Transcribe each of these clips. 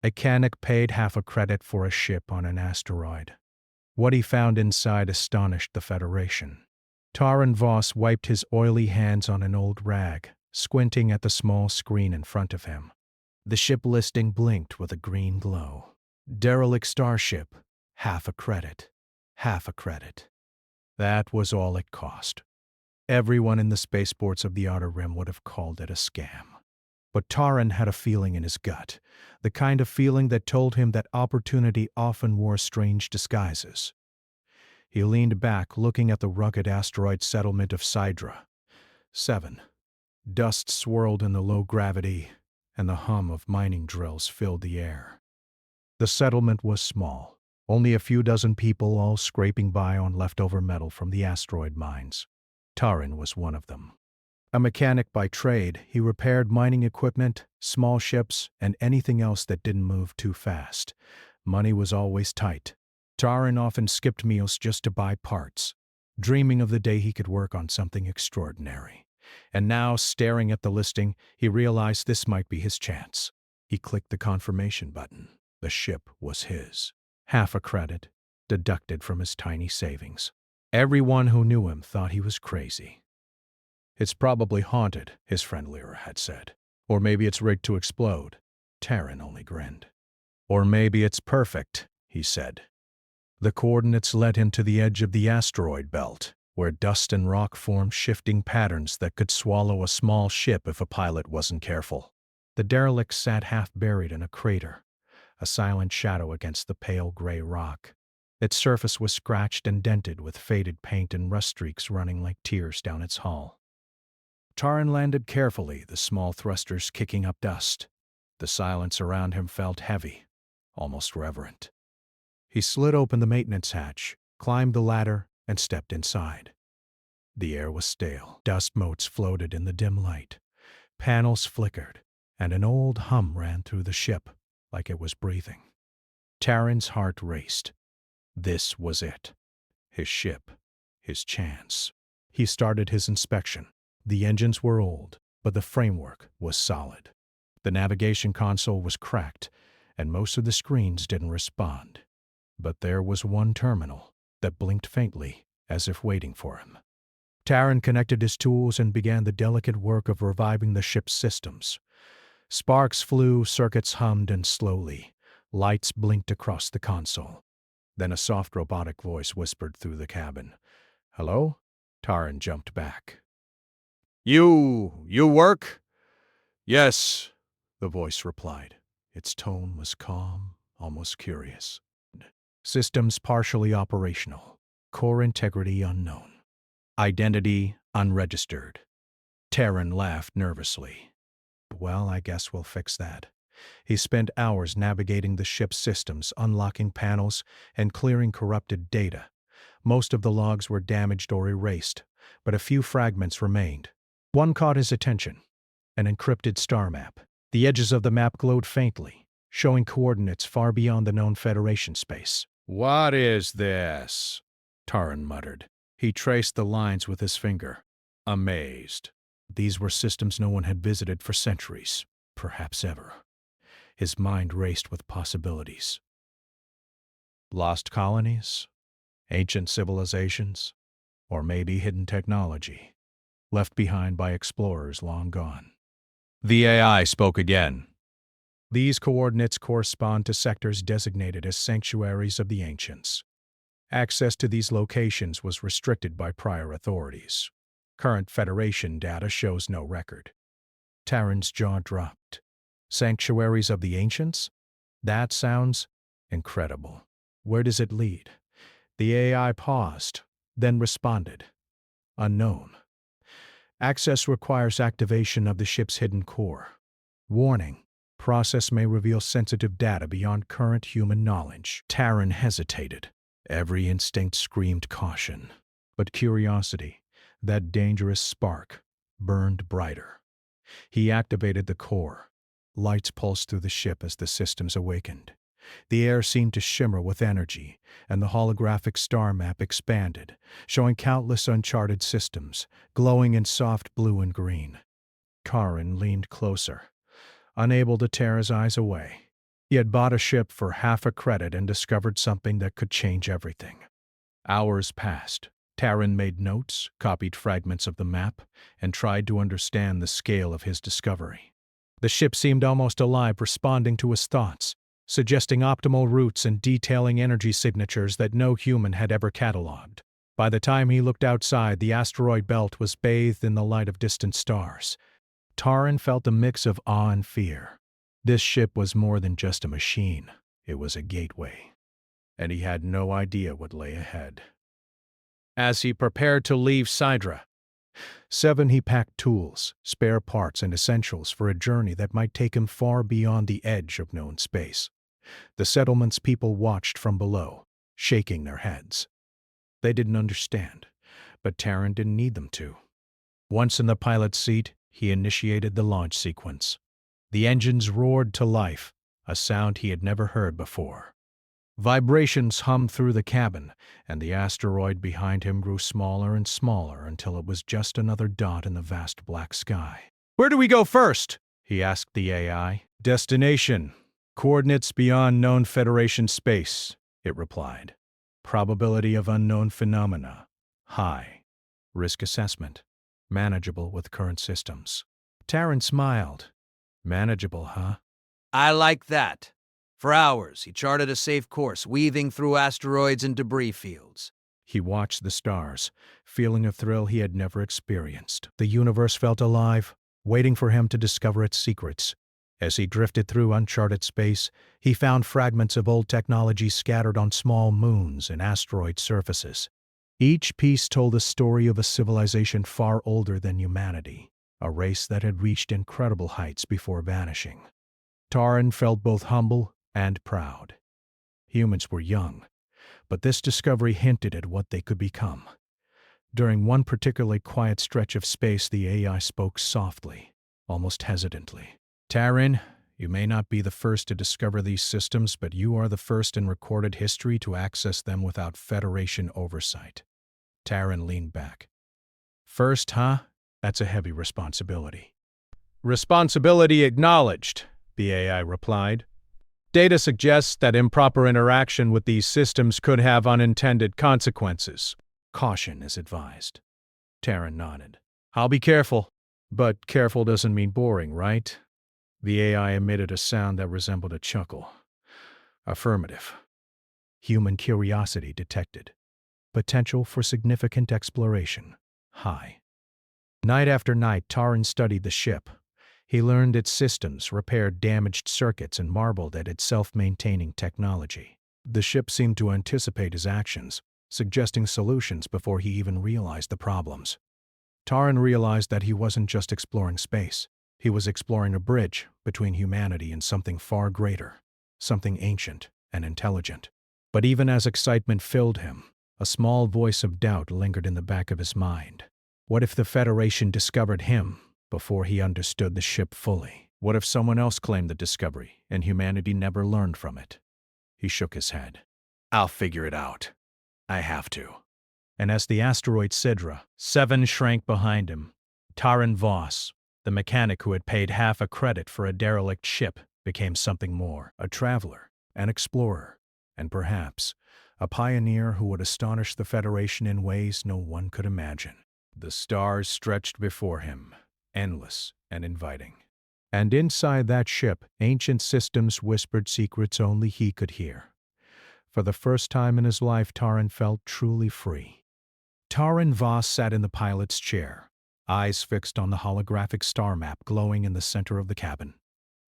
Echanic paid half a credit for a ship on an asteroid. What he found inside astonished the Federation. Taran Voss wiped his oily hands on an old rag, squinting at the small screen in front of him. The ship listing blinked with a green glow. Derelict starship, half a credit. Half a credit. That was all it cost. Everyone in the spaceports of the Outer Rim would have called it a scam. But Taran had a feeling in his gut, the kind of feeling that told him that opportunity often wore strange disguises. He leaned back, looking at the rugged asteroid settlement of Sidra. 7. Dust swirled in the low gravity, and the hum of mining drills filled the air. The settlement was small, only a few dozen people all scraping by on leftover metal from the asteroid mines. Taran was one of them. A mechanic by trade, he repaired mining equipment, small ships, and anything else that didn't move too fast. Money was always tight. Taran often skipped meals just to buy parts, dreaming of the day he could work on something extraordinary. And now, staring at the listing, he realized this might be his chance. He clicked the confirmation button. The ship was his. Half a credit, deducted from his tiny savings. Everyone who knew him thought he was crazy. "It's probably haunted," his friend Lyra had said. "Or maybe it's rigged to explode." Taran only grinned. "Or maybe it's perfect," he said. The coordinates led him to the edge of the asteroid belt, where dust and rock formed shifting patterns that could swallow a small ship if a pilot wasn't careful. The derelict sat half-buried in a crater, a silent shadow against the pale gray rock. Its surface was scratched and dented with faded paint and rust streaks running like tears down its hull. Taran landed carefully, the small thrusters kicking up dust. The silence around him felt heavy, almost reverent. He slid open the maintenance hatch, climbed the ladder, and stepped inside. The air was stale. Dust motes floated in the dim light. Panels flickered, and an old hum ran through the ship, like it was breathing. Taran's heart raced. This was it. His ship. His chance. He started his inspection. The engines were old, but the framework was solid. The navigation console was cracked, and most of the screens didn't respond. But there was one terminal that blinked faintly, as if waiting for him. Taran connected his tools and began the delicate work of reviving the ship's systems. Sparks flew, circuits hummed, and slowly, lights blinked across the console. Then a soft robotic voice whispered through the cabin. "Hello?" Taran jumped back. You work?" "Yes," the voice replied. Its tone was calm, almost curious. "Systems partially operational. Core integrity unknown. Identity unregistered." Taran laughed nervously. "Well, I guess we'll fix that." He spent hours navigating the ship's systems, unlocking panels, and clearing corrupted data. Most of the logs were damaged or erased, but a few fragments remained. One caught his attention, an encrypted star map. The edges of the map glowed faintly, showing coordinates far beyond the known Federation space. "What is this?" Taran muttered. He traced the lines with his finger, amazed. These were systems no one had visited for centuries, perhaps ever. His mind raced with possibilities. Lost colonies? Ancient civilizations? Or maybe hidden technology, left behind by explorers long gone. The AI spoke again. "These coordinates correspond to sectors designated as sanctuaries of the ancients. Access to these locations was restricted by prior authorities. Current Federation data shows no record." Taran's jaw dropped. Sanctuaries of the ancients? That sounds incredible. Where does it lead? The AI paused, then responded. "Unknown. Access requires activation of the ship's hidden core. Warning: process may reveal sensitive data beyond current human knowledge." Taran hesitated. Every instinct screamed caution. But curiosity, that dangerous spark, burned brighter. He activated the core. Lights pulsed through the ship as the systems awakened. The air seemed to shimmer with energy, and the holographic star map expanded, showing countless uncharted systems, glowing in soft blue and green. Taran leaned closer, unable to tear his eyes away. He had bought a ship for half a credit and discovered something that could change everything. Hours passed. Taran made notes, copied fragments of the map, and tried to understand the scale of his discovery. The ship seemed almost alive, responding to his thoughts, suggesting optimal routes and detailing energy signatures that no human had ever catalogued. By the time he looked outside, the asteroid belt was bathed in the light of distant stars. Taran felt a mix of awe and fear. This ship was more than just a machine. It was a gateway. And he had no idea what lay ahead. As he prepared to leave Sidra, he packed tools, spare parts, and essentials for a journey that might take him far beyond the edge of known space. The settlement's people watched from below, shaking their heads. They didn't understand, but Taran didn't need them to. Once in the pilot's seat, he initiated the launch sequence. The engines roared to life, a sound he had never heard before. Vibrations hummed through the cabin, and the asteroid behind him grew smaller and smaller until it was just another dot in the vast black sky. "Where do we go first?" he asked the AI. "Destination. Coordinates beyond known Federation space," it replied. "Probability of unknown phenomena. High. Risk assessment. Manageable with current systems." Taran smiled. "Manageable, huh?" I like that. For hours, he charted a safe course, weaving through asteroids and debris fields. He watched the stars, feeling a thrill he had never experienced. The universe felt alive, waiting for him to discover its secrets. As he drifted through uncharted space, he found fragments of old technology scattered on small moons and asteroid surfaces. Each piece told the story of a civilization far older than humanity, a race that had reached incredible heights before vanishing. Taran felt both humble and proud. Humans were young, but this discovery hinted at what they could become. During one particularly quiet stretch of space, the AI spoke softly, almost hesitantly. "Taran, you may not be the first to discover these systems, but you are the first in recorded history to access them without Federation oversight." Taran leaned back. "First, huh? That's a heavy responsibility." "Responsibility acknowledged," the AI replied. "Data suggests that improper interaction with these systems could have unintended consequences. Caution is advised." Taran nodded. "I'll be careful." "But careful doesn't mean boring, right?" The AI emitted a sound that resembled a chuckle. "Affirmative." Human curiosity detected. Potential for significant exploration. High. Night after night, Taran studied the ship. He learned its systems, repaired damaged circuits, and marveled at its self-maintaining technology. The ship seemed to anticipate his actions, suggesting solutions before he even realized the problems. Taran realized that he wasn't just exploring space. He was exploring a bridge between humanity and something far greater, something ancient and intelligent. But even as excitement filled him, a small voice of doubt lingered in the back of his mind. What if the Federation discovered him before he understood the ship fully? What if someone else claimed the discovery and humanity never learned from it? He shook his head. "I'll figure it out. I have to." And as the asteroid Sidra, 7 shrank behind him, Taran Voss, the mechanic who had paid half a credit for a derelict ship, became something more, a traveler, an explorer, and perhaps a pioneer who would astonish the Federation in ways no one could imagine. The stars stretched before him, endless and inviting. And inside that ship, ancient systems whispered secrets only he could hear. For the first time in his life, Taran felt truly free. Taran Voss sat in the pilot's chair, eyes fixed on the holographic star map glowing in the center of the cabin.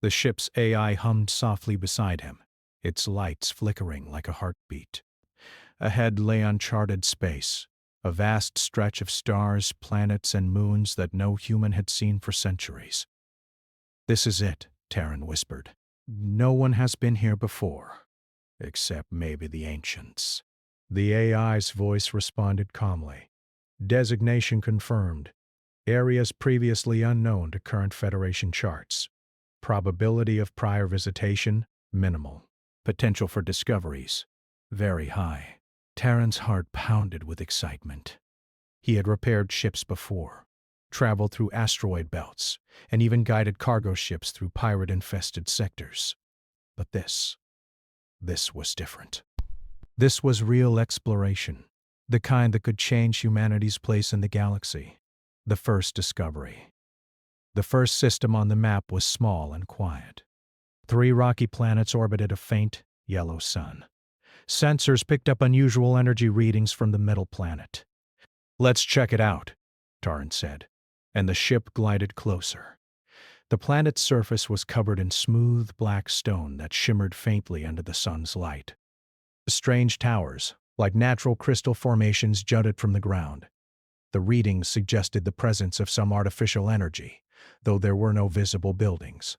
The ship's AI hummed softly beside him, its lights flickering like a heartbeat. Ahead lay uncharted space, a vast stretch of stars, planets, and moons that no human had seen for centuries. "This is it," Taran whispered. "No one has been here before, except maybe the ancients." The AI's voice responded calmly. "Designation confirmed. Areas previously unknown to current Federation charts. Probability of prior visitation, minimal. Potential for discoveries, very high." Taran's heart pounded with excitement. He had repaired ships before, traveled through asteroid belts, and even guided cargo ships through pirate-infested sectors. But this was different. This was real exploration, the kind that could change humanity's place in the galaxy. The first discovery. The first system on the map was small and quiet. 3 rocky planets orbited a faint, yellow sun. Sensors picked up unusual energy readings from the middle planet. "Let's check it out," Taryn said, and the ship glided closer. The planet's surface was covered in smooth black stone that shimmered faintly under the sun's light. Strange towers, like natural crystal formations, jutted from the ground. The readings suggested the presence of some artificial energy, though there were no visible buildings.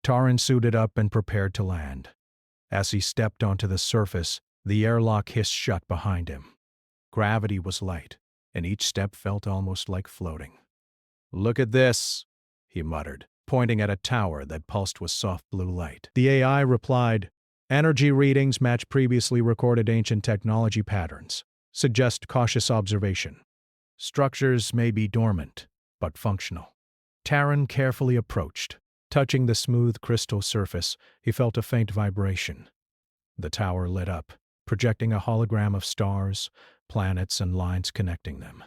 Taryn suited up and prepared to land. As he stepped onto the surface, the airlock hissed shut behind him. Gravity was light, and each step felt almost like floating. "Look at this," he muttered, pointing at a tower that pulsed with soft blue light. The AI replied, "Energy readings match previously recorded ancient technology patterns. Suggest cautious observation. Structures may be dormant, but functional." Taryn carefully approached. Touching the smooth crystal surface, he felt a faint vibration. The tower lit up, projecting a hologram of stars, planets, and lines connecting them.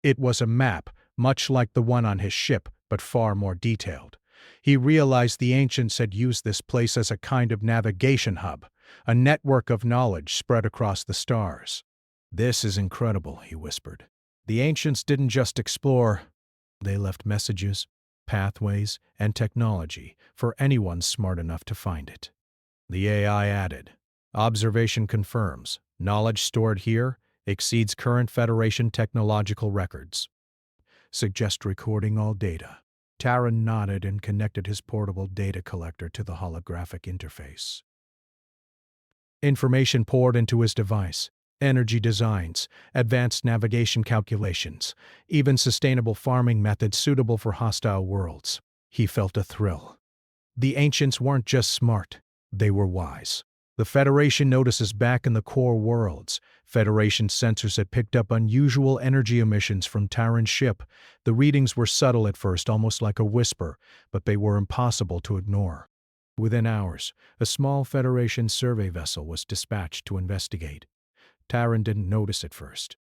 It was a map, much like the one on his ship, but far more detailed. He realized the ancients had used this place as a kind of navigation hub, a network of knowledge spread across the stars. "This is incredible," he whispered. "The ancients didn't just explore, they left messages, pathways, and technology for anyone smart enough to find it." The AI added, "Observation confirms, knowledge stored here exceeds current Federation technological records. Suggest recording all data." Taryn nodded and connected his portable data collector to the holographic interface. Information poured into his device. Energy designs, advanced navigation calculations, even sustainable farming methods suitable for hostile worlds. He felt a thrill. The ancients weren't just smart, they were wise. The Federation notices back in the core worlds. Federation sensors had picked up unusual energy emissions from Taryn's ship. The readings were subtle at first, almost like a whisper, but they were impossible to ignore. Within hours, a small Federation survey vessel was dispatched to investigate. Taryn didn't notice at first.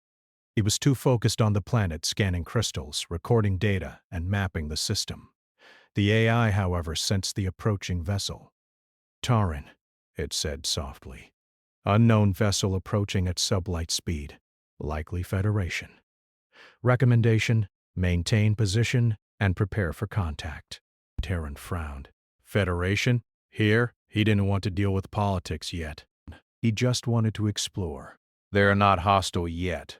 He was too focused on the planet, scanning crystals, recording data, and mapping the system. The AI, however, sensed the approaching vessel. "Taryn," it said softly. "Unknown vessel approaching at sublight speed. Likely Federation. Recommendation: maintain position and prepare for contact." Taryn frowned. "Federation? Here?" He didn't want to deal with politics yet. He just wanted to explore. "They're not hostile yet,"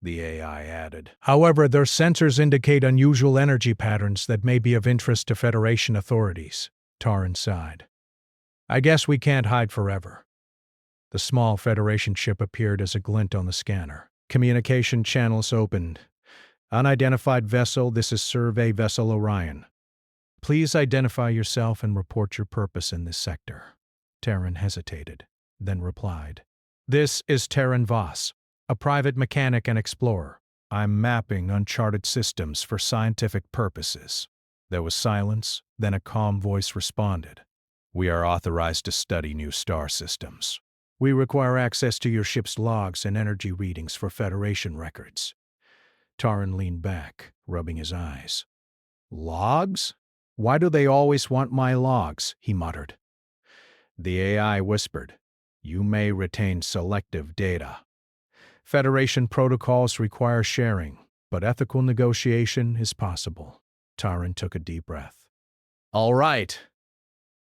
the AI added. "However, their sensors indicate unusual energy patterns that may be of interest to Federation authorities." Taryn sighed. "I guess we can't hide forever." The small Federation ship appeared as a glint on the scanner. Communication channels opened. "Unidentified vessel, this is Survey Vessel Orion. Please identify yourself and report your purpose in this sector." Taryn hesitated, then replied, "This is Taryn Voss, a private mechanic and explorer. I'm mapping uncharted systems for scientific purposes." There was silence, then a calm voice responded, "We are authorized to study new star systems. We require access to your ship's logs and energy readings for Federation records." Taryn leaned back, rubbing his eyes. "Logs? Why do they always want my logs?" he muttered. The AI whispered, "You may retain selective data. Federation protocols require sharing, but ethical negotiation is possible." Taryn took a deep breath. "All right.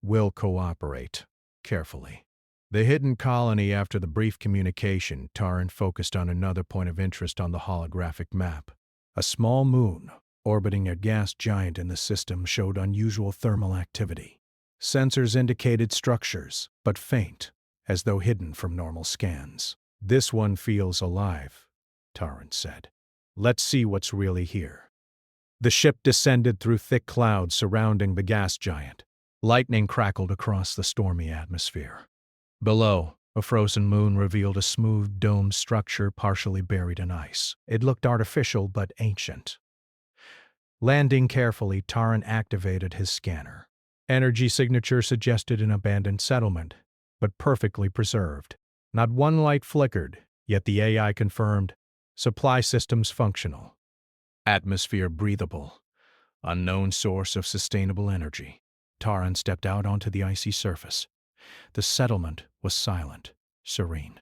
We'll cooperate." Carefully. The hidden colony. After the brief communication, Taryn focused on another point of interest on the holographic map. A small moon, orbiting a gas giant in the system, showed unusual thermal activity. Sensors indicated structures, but faint, as though hidden from normal scans. "This one feels alive," Taryn said. "Let's see what's really here." The ship descended through thick clouds surrounding the gas giant. Lightning crackled across the stormy atmosphere. Below, a frozen moon revealed a smooth, domed structure partially buried in ice. It looked artificial but ancient. Landing carefully, Taryn activated his scanner. Energy signature suggested an abandoned settlement, but perfectly preserved. Not one light flickered, yet the AI confirmed supply systems functional. Atmosphere breathable. Unknown source of sustainable energy. Taran stepped out onto the icy surface. The settlement was silent, serene.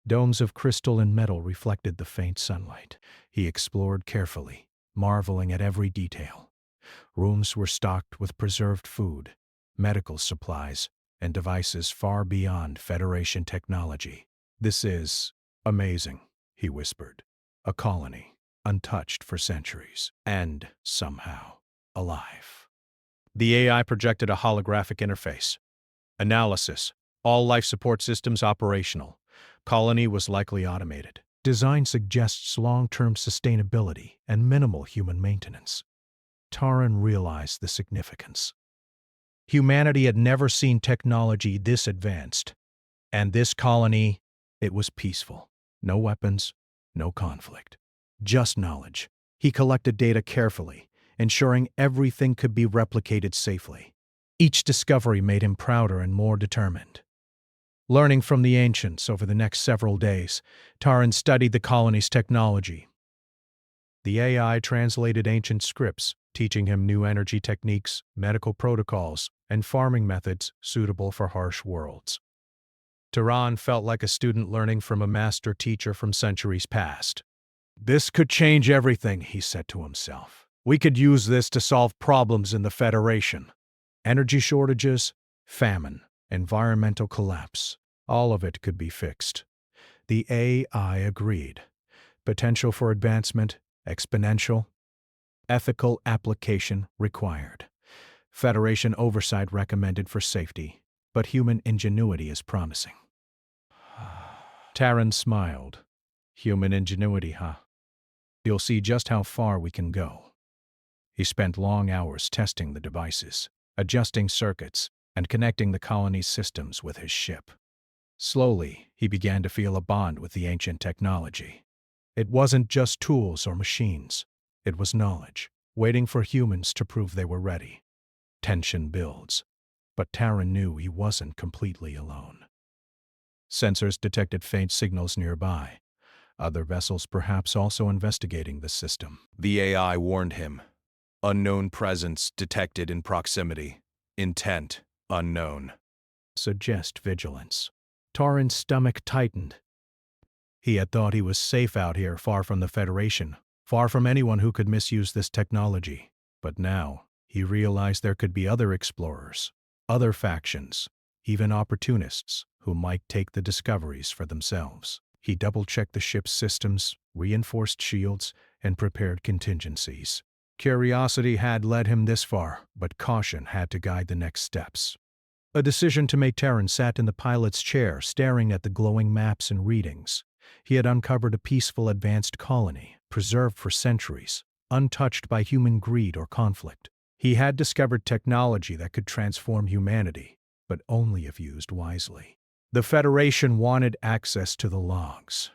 Domes of crystal and metal reflected the faint sunlight. He explored carefully, marveling at every detail. Rooms were stocked with preserved food, medical supplies, and devices far beyond Federation technology. "This is amazing," he whispered. "A colony, untouched for centuries, and, somehow, alive." The AI projected a holographic interface. Analysis. All life support systems operational. Colony was likely automated. Design suggests long-term sustainability and minimal human maintenance. Taran realized the significance. Humanity had never seen technology this advanced. And this colony, it was peaceful. No weapons, no conflict. Just knowledge. He collected data carefully, ensuring everything could be replicated safely. Each discovery made him prouder and more determined. Learning from the ancients over the next several days, Taran studied the colony's technology. The AI translated ancient scripts, teaching him new energy techniques, medical protocols, and farming methods suitable for harsh worlds. Taran felt like a student learning from a master teacher from centuries past. "This could change everything," he said to himself. "We could use this to solve problems in the Federation. Energy shortages, famine, environmental collapse. All of it could be fixed." The AI agreed. Potential for advancement, exponential. Ethical application required. Federation oversight recommended for safety, but human ingenuity is promising. Taran smiled. "Human ingenuity, huh? You'll see just how far we can go." He spent long hours testing the devices, adjusting circuits, and connecting the colony's systems with his ship. Slowly, he began to feel a bond with the ancient technology. It wasn't just tools or machines. It was knowledge, waiting for humans to prove they were ready. Tension builds, but Taran knew he wasn't completely alone. Sensors detected faint signals nearby, other vessels perhaps also investigating the system. The AI warned him. Unknown presence detected in proximity. Intent unknown. Suggest vigilance. Taran's stomach tightened. He had thought he was safe out here, far from the Federation, far from anyone who could misuse this technology. But now, he realized there could be other explorers, other factions, even opportunists who might take the discoveries for themselves. He double-checked the ship's systems, reinforced shields, and prepared contingencies. Curiosity had led him this far, but caution had to guide the next steps. A decision to make. Taran sat in the pilot's chair, staring at the glowing maps and readings. He had uncovered a peaceful, advanced colony, preserved for centuries, untouched by human greed or conflict. He had discovered technology that could transform humanity, but only if used wisely. The Federation wanted access to the logs.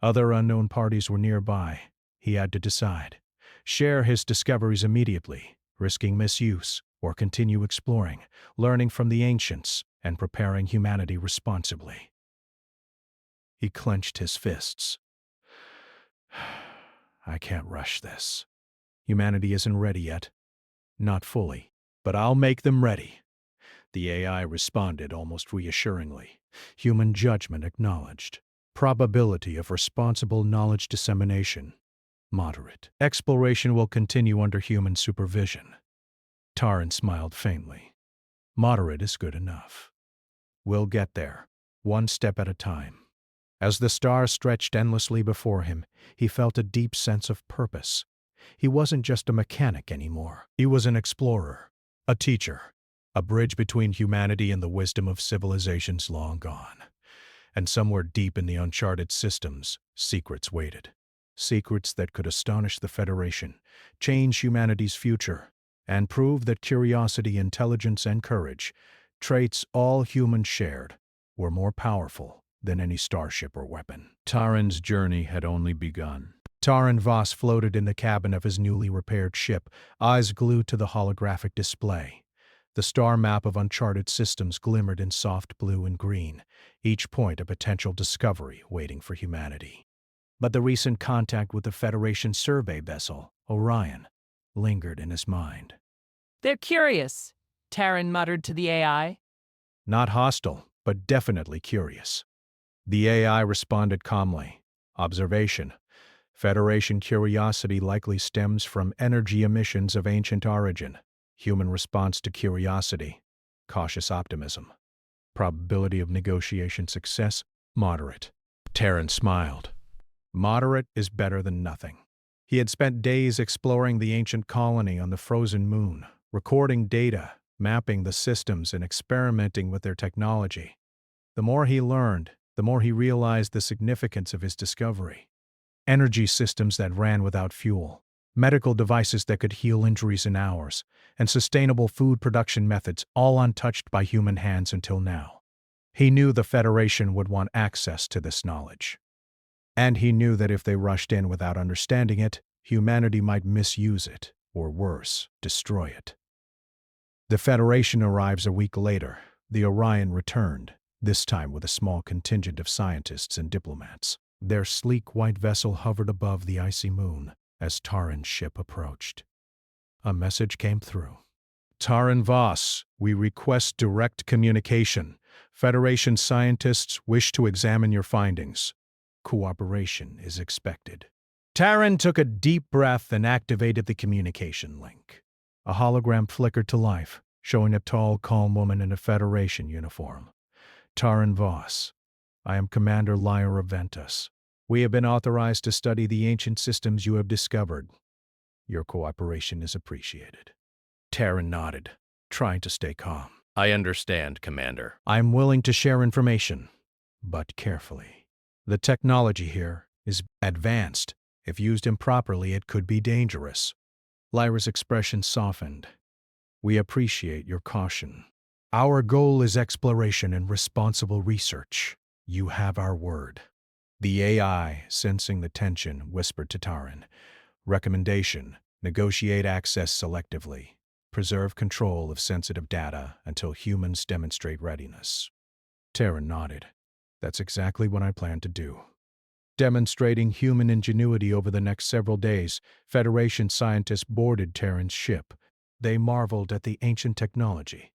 Other unknown parties were nearby. He had to decide. Share his discoveries immediately, risking misuse, or continue exploring, learning from the ancients, and preparing humanity responsibly. He clenched his fists. "I can't rush this. Humanity isn't ready yet. Not fully, but I'll make them ready." The AI responded almost reassuringly. Human judgment acknowledged. Probability of responsible knowledge dissemination moderate. Exploration will continue under human supervision. Taran smiled faintly. Moderate is good enough. We'll get there, one step at a time. As the stars stretched endlessly before him, he felt a deep sense of purpose. He wasn't just a mechanic anymore. He was an explorer, a teacher, a bridge between humanity and the wisdom of civilizations long gone. And somewhere deep in the uncharted systems, secrets waited. Secrets that could astonish the Federation, change humanity's future, and prove that curiosity, intelligence, and courage, traits all humans shared, were more powerful than any starship or weapon. Taran's journey had only begun. Taran Voss floated in the cabin of his newly repaired ship, eyes glued to the holographic display. The star map of uncharted systems glimmered in soft blue and green, each point a potential discovery waiting for humanity. But the recent contact with the Federation survey vessel, Orion, lingered in his mind. They're curious, Terran muttered to the AI. Not hostile, but definitely curious. The AI responded calmly. Observation. Federation curiosity likely stems from energy emissions of ancient origin. Human response to curiosity. Cautious optimism. Probability of negotiation success. Moderate. Terran smiled. Moderate is better than nothing. He had spent days exploring the ancient colony on the frozen moon, recording data, mapping the systems, and experimenting with their technology. The more he learned, the more he realized the significance of his discovery. Energy systems that ran without fuel, medical devices that could heal injuries in hours, and sustainable food production methods all untouched by human hands until now. He knew the Federation would want access to this knowledge. And he knew that if they rushed in without understanding it, humanity might misuse it, or worse, destroy it. The Federation arrives a week later. The Orion returned, this time with a small contingent of scientists and diplomats. Their sleek white vessel hovered above the icy moon as Taran's ship approached. A message came through. Taran Voss, we request direct communication. Federation scientists wish to examine your findings. Cooperation is expected. Taran took a deep breath and activated the communication link. A hologram flickered to life, showing a tall, calm woman in a Federation uniform. Taran Voss, I am Commander Lyra Ventus. We have been authorized to study the ancient systems you have discovered. Your cooperation is appreciated. Taran nodded, trying to stay calm. I understand, Commander. I am willing to share information, but carefully. The technology here is advanced. If used improperly, it could be dangerous. Lyra's expression softened. We appreciate your caution. Our goal is exploration and responsible research. You have our word. The AI, sensing the tension, whispered to Taran. Recommendation: negotiate access selectively. Preserve control of sensitive data until humans demonstrate readiness. Taran nodded. That's exactly what I plan to do. Demonstrating human ingenuity over the next several days, Federation scientists boarded Taran's ship. They marveled at the ancient technology,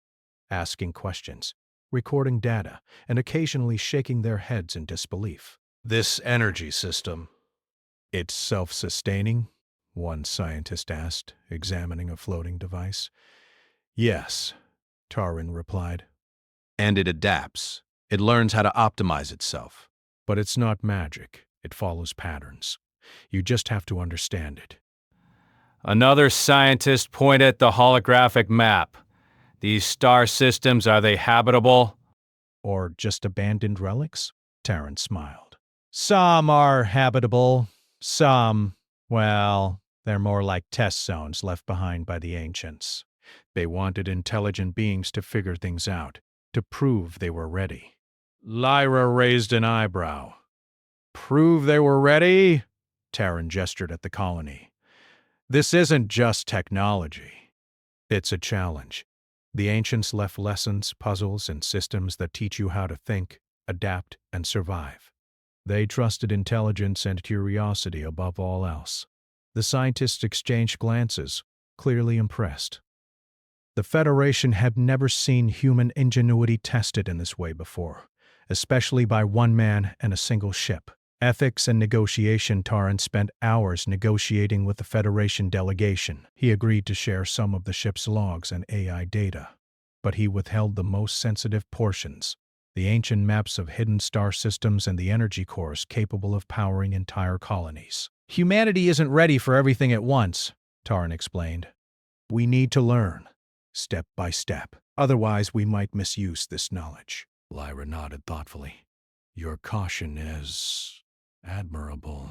asking questions, recording data, and occasionally shaking their heads in disbelief. This energy system, It's self-sustaining? One scientist asked, examining a floating device. Yes, Taran replied. and it adapts. It learns how to optimize itself. But it's not magic. It follows patterns. You just have to understand it. Another scientist pointed at the holographic map. These star systems, are they habitable? Or just abandoned relics? Taran smiled. Some are habitable. Some, well, they're more like test zones left behind by the ancients. They wanted intelligent beings to figure things out, to prove they were ready. Lyra raised an eyebrow. Prove they were ready? Taran gestured at the colony. This isn't just technology. It's a challenge. The ancients left lessons, puzzles, and systems that teach you how to think, adapt, and survive. They trusted intelligence and curiosity above all else. The scientists exchanged glances, clearly impressed. The Federation had never seen human ingenuity tested in this way before, especially by one man and a single ship. Ethics and negotiation. Taran spent hours negotiating with the Federation delegation. He agreed to share some of the ship's logs and AI data, but he withheld the most sensitive portions, the ancient maps of hidden star systems and the energy cores capable of powering entire colonies. Humanity isn't ready for everything at once, Taran explained. We need to learn, step by step. Otherwise, we might misuse this knowledge. Lyra nodded thoughtfully. Your caution is admirable.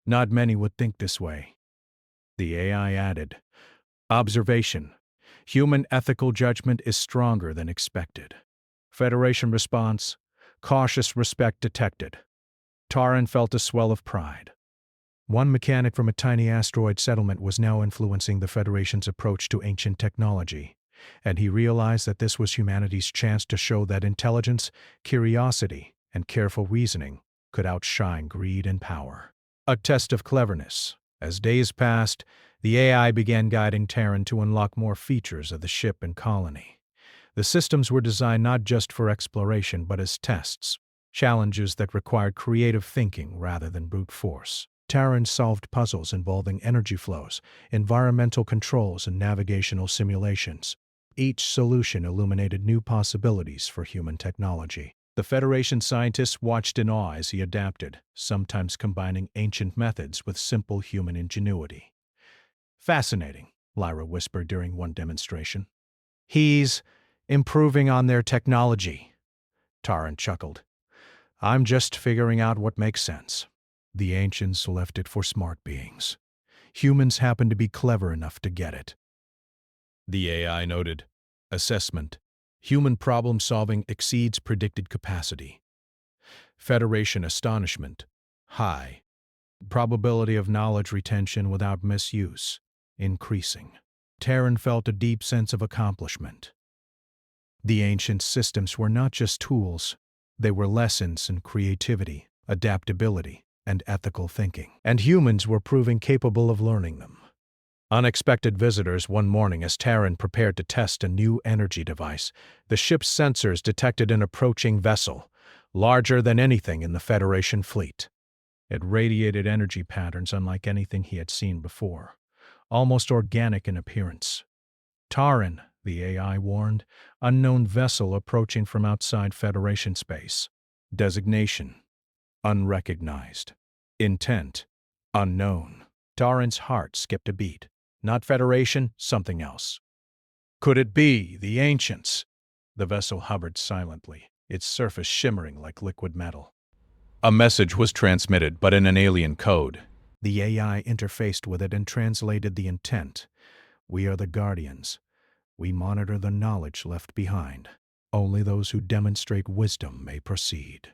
Not many would think this way. The AI added, Observation. Human ethical judgment is stronger than expected. Federation response. Cautious respect detected. Taran felt a swell of pride. One mechanic from a tiny asteroid settlement was now influencing the Federation's approach to ancient technology. and he realized that this was humanity's chance to show that intelligence, curiosity, and careful reasoning could outshine greed and power. A test of cleverness. As days passed, the AI began guiding Terran to unlock more features of the ship and colony. The systems were designed not just for exploration but as tests, challenges that required creative thinking rather than brute force. Terran solved puzzles involving energy flows, environmental controls, and navigational simulations. Each solution illuminated new possibilities for human technology. The Federation scientists watched in awe as he adapted, sometimes combining ancient methods with simple human ingenuity. "Fascinating," Lyra whispered during one demonstration. "He's improving on their technology," Taran chuckled. "I'm just figuring out what makes sense." The ancients left it for smart beings. Humans happen to be clever enough to get it. The AI noted. Assessment. Human problem-solving exceeds predicted capacity. Federation astonishment. High. Probability of knowledge retention without misuse. Increasing. Terran felt a deep sense of accomplishment. The ancient systems were not just tools. They were lessons in creativity, adaptability, and ethical thinking. And humans were proving capable of learning them. Unexpected visitors one morning as Terran prepared to test a new energy device. The ship's sensors detected an approaching vessel, larger than anything in the Federation fleet. It radiated energy patterns unlike anything he had seen before, almost organic in appearance. Taran, the AI warned, unknown vessel approaching from outside Federation space. Designation: unrecognized. Intent: unknown. Taran's heart skipped a beat. Not Federation, something else. Could it be the ancients? The vessel hovered silently, its surface shimmering like liquid metal. A message was transmitted, but in an alien code. The AI interfaced with it and translated the intent. "We are the Guardians. We monitor the knowledge left behind. Only those who demonstrate wisdom may proceed."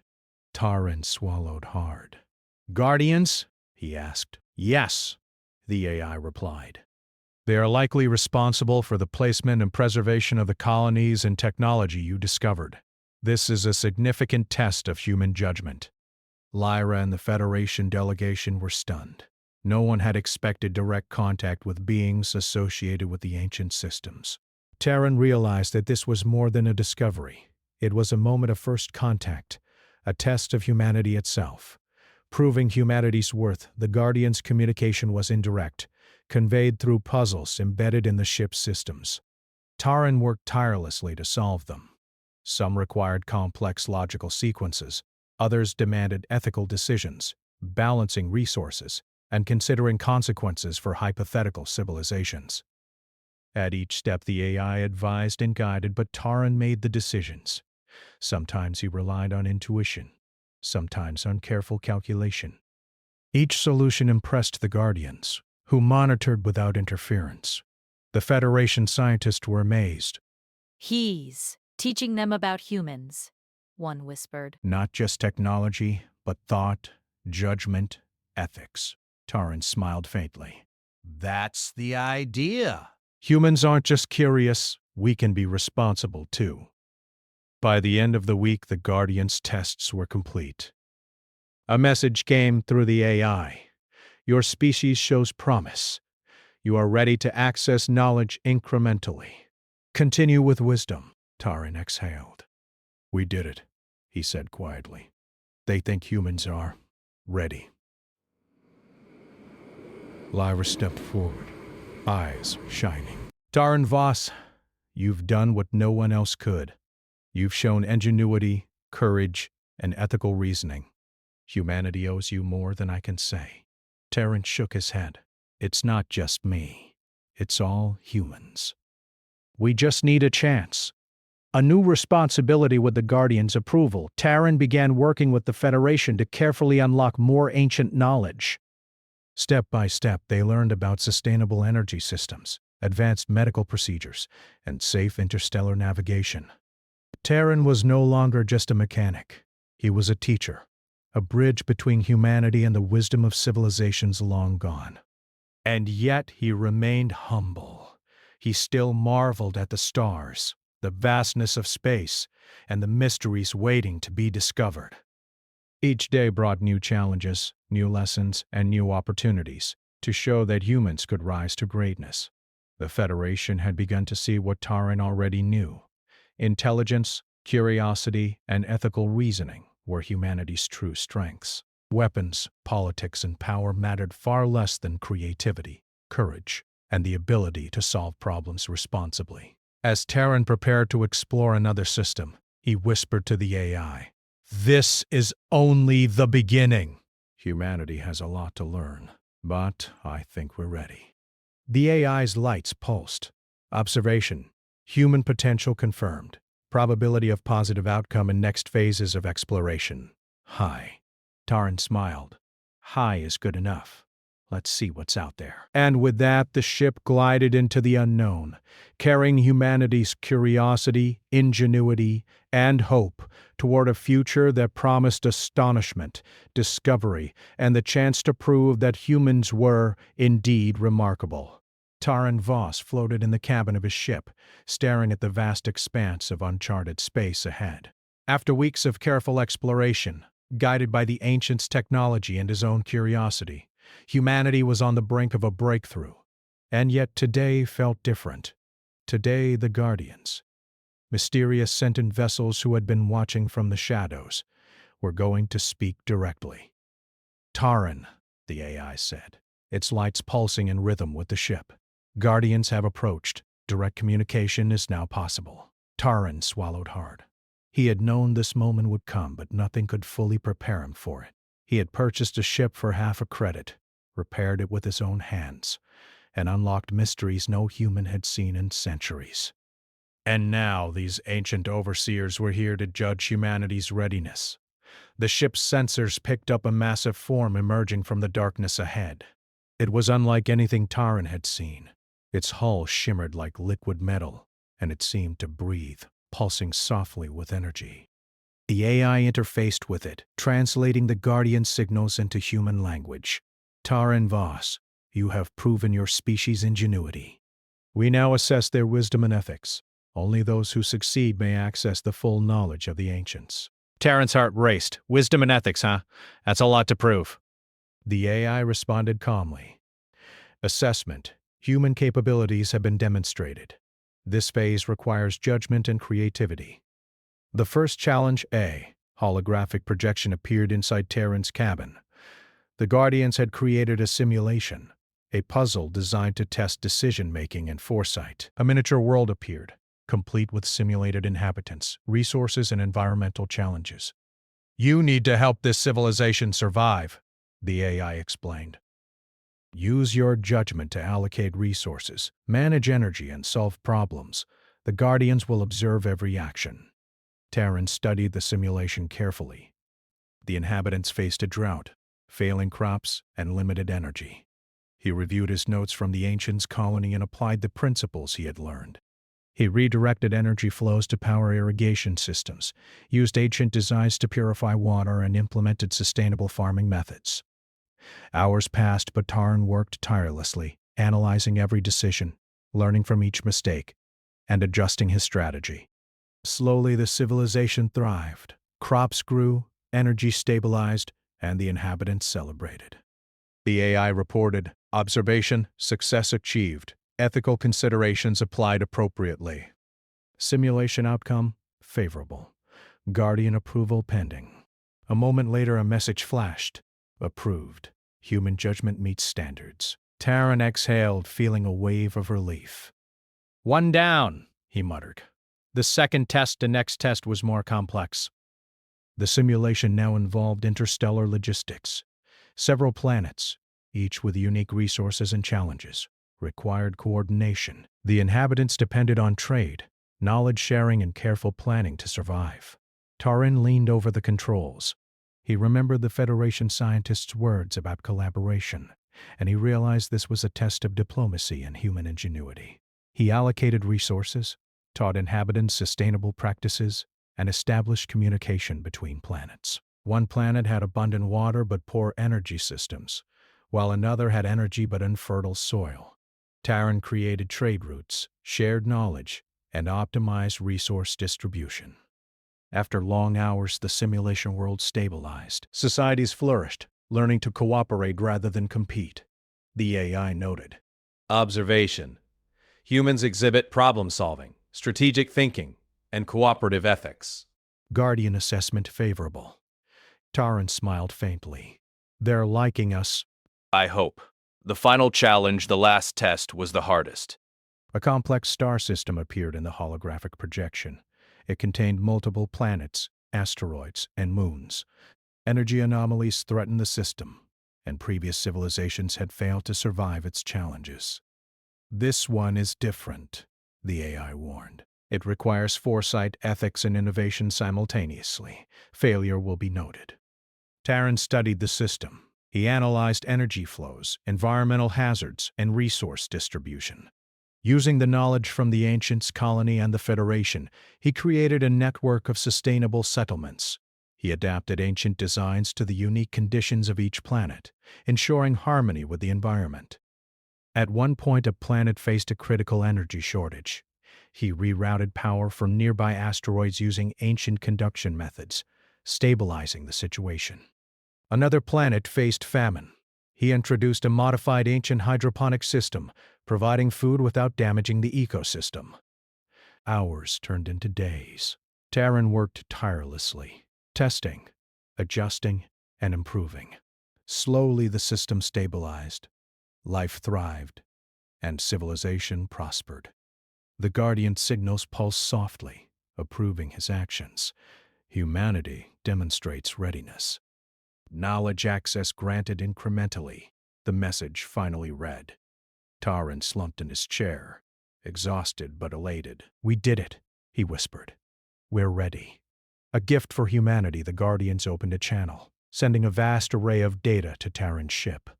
Taran swallowed hard. "Guardians?" he asked. "Yes," the AI replied. "They are likely responsible for the placement and preservation of the colonies and technology you discovered. This is a significant test of human judgment." Lyra and the Federation delegation were stunned. No one had expected direct contact with beings associated with the ancient systems. Terran realized that this was more than a discovery. It was a moment of first contact, a test of humanity itself. Proving humanity's worth, the Guardians' communication was indirect, conveyed through puzzles embedded in the ship's systems. Taran worked tirelessly to solve them. Some required complex logical sequences, others demanded ethical decisions, balancing resources, and considering consequences for hypothetical civilizations. At each step the AI advised and guided, but Taran made the decisions. Sometimes he relied on intuition, sometimes on careful calculation. Each solution impressed the Guardians, who monitored without interference. The Federation scientists were amazed. "He's teaching them about humans," one whispered. "Not just technology, but thought, judgment, ethics." Taran smiled faintly. That's the idea. Humans aren't just curious, we can be responsible too. By the end of the week, the Guardians' tests were complete. A message came through the AI. "Your species shows promise. You are ready to access knowledge incrementally. Continue with wisdom." Taran exhaled. "We did it," he said quietly. "They think humans are ready." Lyra stepped forward, eyes shining. "Taran Voss, you've done what no one else could. You've shown ingenuity, courage, and ethical reasoning. Humanity owes you more than I can say." Taran shook his head. "It's not just me. It's all humans. We just need a chance." A new responsibility with the Guardians' approval, Taran began working with the Federation to carefully unlock more ancient knowledge. Step by step, they learned about sustainable energy systems, advanced medical procedures, and safe interstellar navigation. Taran was no longer just a mechanic. He was a teacher, a bridge between humanity and the wisdom of civilizations long gone. And yet he remained humble. he still marveled at the stars, the vastness of space, and the mysteries waiting to be discovered. Each day brought new challenges, new lessons, and new opportunities to show that humans could rise to greatness. The Federation had begun to see what Taran already knew. Intelligence, curiosity, and ethical reasoning were humanity's true strengths. Weapons, politics, and power mattered far less than creativity, courage, and the ability to solve problems responsibly. As Taran prepared to explore another system, he whispered to the AI, "This is only the beginning. Humanity has a lot to learn, but I think we're ready." The AI's lights pulsed. Observation. Human potential confirmed. Probability of positive outcome in next phases of exploration. High. Taran smiled. High is good enough. Let's see what's out there. And with that, the ship glided into the unknown, carrying humanity's curiosity, ingenuity, and hope toward a future that promised astonishment, discovery, and the chance to prove that humans were, indeed, remarkable. Taran Voss floated in the cabin of his ship, staring at the vast expanse of uncharted space ahead. After weeks of careful exploration, guided by the ancients' technology and his own curiosity, humanity was on the brink of a breakthrough. And yet today felt different. Today, the Guardians, mysterious sentient vessels who had been watching from the shadows, were going to speak directly. "Taran," the AI said, its lights pulsing in rhythm with the ship. "Guardians have approached. Direct communication is now possible." Taran swallowed hard. He had known this moment would come, but nothing could fully prepare him for it. He had purchased a ship for half a credit, repaired it with his own hands, and unlocked mysteries no human had seen in centuries. And now these ancient overseers were here to judge humanity's readiness. The ship's sensors picked up a massive form emerging from the darkness ahead. It was unlike anything Taran had seen. Its hull shimmered like liquid metal, and it seemed to breathe, pulsing softly with energy. The AI interfaced with it, translating the Guardian signals into human language. "Taran Voss, you have proven your species' ingenuity. We now assess their wisdom and ethics. Only those who succeed may access the full knowledge of the ancients." Taran's heart raced. "Wisdom and ethics, huh? That's a lot to prove." The AI responded calmly. "Assessment. Human capabilities have been demonstrated. This phase requires judgment and creativity." The first challenge, A, holographic projection, appeared inside Taran's cabin. The Guardians had created a simulation, a puzzle designed to test decision-making and foresight. A miniature world appeared, complete with simulated inhabitants, resources, and environmental challenges. "You need to help this civilization survive," the AI explained. "Use your judgment to allocate resources, manage energy, and solve problems. The Guardians will observe every action." Taran studied the simulation carefully. The inhabitants faced a drought, failing crops, and limited energy. He reviewed his notes from the ancients' colony and applied the principles he had learned. He redirected energy flows to power irrigation systems, used ancient designs to purify water, and implemented sustainable farming methods. Hours passed, but Taran worked tirelessly, analyzing every decision, learning from each mistake, and adjusting his strategy. Slowly, the civilization thrived. Crops grew, energy stabilized, and the inhabitants celebrated. The AI reported, "Observation, success achieved. Ethical considerations applied appropriately. Simulation outcome, favorable. Guardian approval pending." A moment later, a message flashed. "Approved. Human judgment meets standards." Taran exhaled, feeling a wave of relief. "One down," he muttered. The second test, the next test, was more complex. The simulation now involved interstellar logistics. Several planets, each with unique resources and challenges, required coordination. The inhabitants depended on trade, knowledge sharing, and careful planning to survive. Taran leaned over the controls. He remembered the Federation scientists' words about collaboration, and he realized this was a test of diplomacy and human ingenuity. He allocated resources, taught inhabitants sustainable practices, and established communication between planets. One planet had abundant water but poor energy systems, while another had energy but infertile soil. Taran created trade routes, shared knowledge, and optimized resource distribution. After long hours, the simulation world stabilized. Societies flourished, learning to cooperate rather than compete. The AI noted. Observation. Humans exhibit problem-solving, strategic thinking, and cooperative ethics. Guardian assessment favorable. Taran smiled faintly. They're liking us. I hope. The final challenge, the last test, was the hardest. A complex star system appeared in the holographic projection. It contained multiple planets, asteroids, and moons. Energy anomalies threatened the system, and previous civilizations had failed to survive its challenges. This one is different, the AI warned. It requires foresight, ethics, and innovation simultaneously. Failure will be noted. Taran studied the system. He analyzed energy flows, environmental hazards, and resource distribution. Using the knowledge from the Ancients colony and the Federation, he created a network of sustainable settlements. He adapted ancient designs to the unique conditions of each planet, ensuring harmony with the environment. At one point, a planet faced a critical energy shortage. He rerouted power from nearby asteroids using ancient conduction methods, stabilizing the situation. Another planet faced famine. He introduced a modified ancient hydroponic system, providing food without damaging the ecosystem. Hours turned into days. Taran worked tirelessly, testing, adjusting, and improving. Slowly the system stabilized, life thrived, and civilization prospered. The Guardian signals pulsed softly, approving his actions. Humanity demonstrates readiness. Knowledge access granted incrementally, the message finally read. Taran slumped in his chair, exhausted but elated. We did it, he whispered. We're ready. A gift for humanity, the Guardians opened a channel, sending a vast array of data to Taran's ship.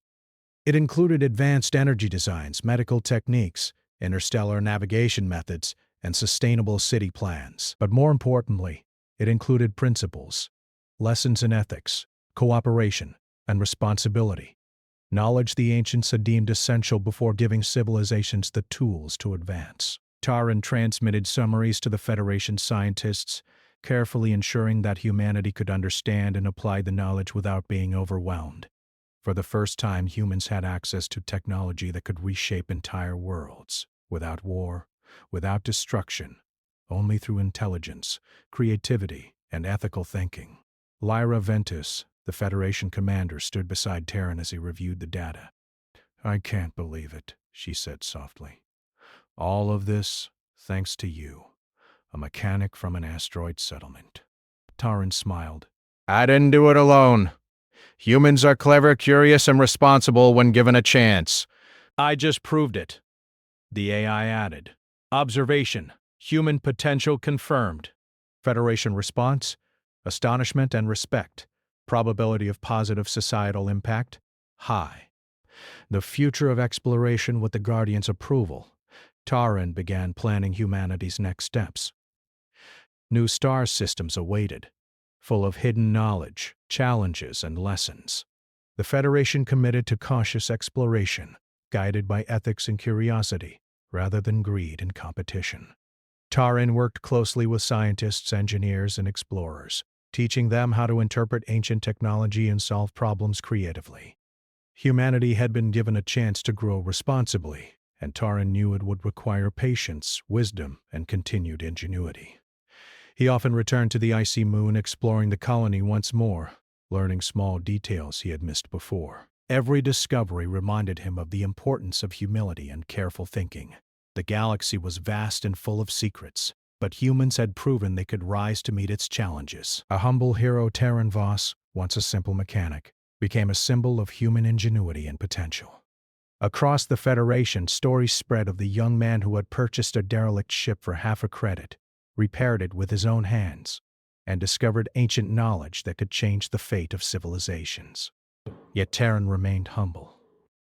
It included advanced energy designs, medical techniques, interstellar navigation methods, and sustainable city plans. But more importantly, it included principles, lessons in ethics, cooperation, and responsibility. Knowledge the ancients had deemed essential before giving civilizations the tools to advance. Taran transmitted summaries to the Federation scientists, carefully ensuring that humanity could understand and apply the knowledge without being overwhelmed. For the first time, humans had access to technology that could reshape entire worlds, without war, without destruction, only through intelligence, creativity, and ethical thinking. Lyra Ventus, the Federation commander, stood beside Taran as he reviewed the data. I can't believe it, she said softly. All of this, thanks to you, a mechanic from an asteroid settlement. Taran smiled. I didn't do it alone. Humans are clever, curious, and responsible when given a chance. I just proved it. The AI added. Observation. Human potential confirmed. Federation response. Astonishment and respect. Probability of positive societal impact. High. The future of exploration with the Guardian's approval. Taran began planning humanity's next steps. New star systems awaited, full of hidden knowledge, challenges, and lessons. The Federation committed to cautious exploration, guided by ethics and curiosity, rather than greed and competition. Taran worked closely with scientists, engineers, and explorers, teaching them how to interpret ancient technology and solve problems creatively. Humanity had been given a chance to grow responsibly, and Taran knew it would require patience, wisdom, and continued ingenuity. He often returned to the icy moon, exploring the colony once more, learning small details he had missed before. Every discovery reminded him of the importance of humility and careful thinking. The galaxy was vast and full of secrets, but humans had proven they could rise to meet its challenges. A humble hero, Taran Voss, once a simple mechanic, became a symbol of human ingenuity and potential. Across the Federation, stories spread of the young man who had purchased a derelict ship for half a credit, repaired it with his own hands, and discovered ancient knowledge that could change the fate of civilizations. Yet Taran remained humble.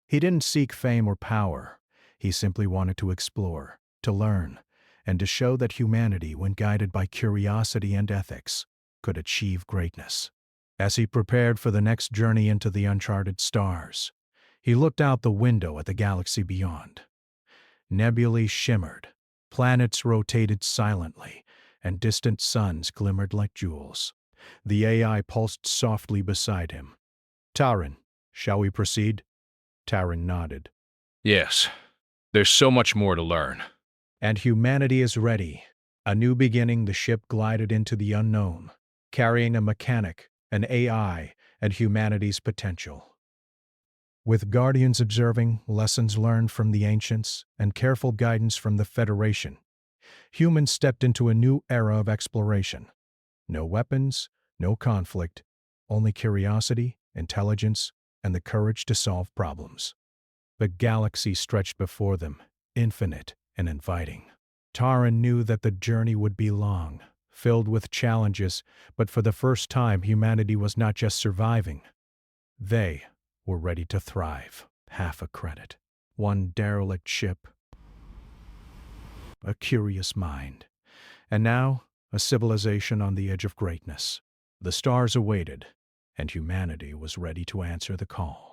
He didn't seek fame or power. He simply wanted to explore, to learn, and to show that humanity, when guided by curiosity and ethics, could achieve greatness. As he prepared for the next journey into the uncharted stars, he looked out the window at the galaxy beyond. Nebulae shimmered, planets rotated silently, and distant suns glimmered like jewels. The AI pulsed softly beside him. Taran, shall we proceed? Taran nodded. Yes, there's so much more to learn. And humanity is ready. A new beginning, the ship glided into the unknown, carrying a mechanic, an AI, and humanity's potential. With guardians observing, lessons learned from the ancients, and careful guidance from the Federation, humans stepped into a new era of exploration. No weapons, no conflict, only curiosity, intelligence, and the courage to solve problems. The galaxy stretched before them, infinite and inviting. Taran knew that the journey would be long, filled with challenges, but for the first time humanity was not just surviving. They were ready to thrive. Half a credit. One derelict ship. A curious mind. And now, a civilization on the edge of greatness. The stars awaited, and humanity was ready to answer the call.